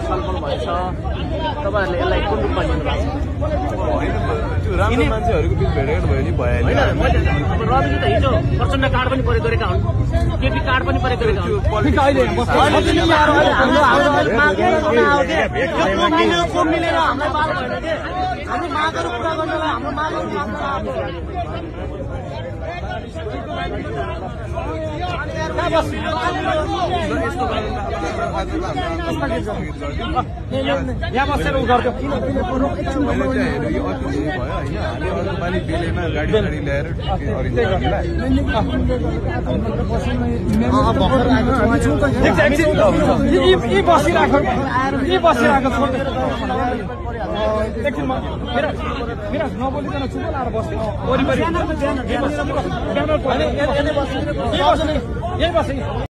छलफल भएछ तपाईहरुले यसलाई कुन रूपमा लिनुभएको त्यो राम्रो मान्छेहरुको बीच भेटघाट भयो नि भएन रविले त हिजो प्रचण्ड कार्ड पनि प्रयोग गरेका हुन् केपी कार्ड पनि प्रयोग गरेका हुन् मिलेर हामीलाई बाल भएन के हामी मागहरु पूरा गर्नलाई हाम्रो मागहरु यहाँ बसेर उ गर्छ नबोलिकन चुप लाएर बस्ने वरिपरि यही बस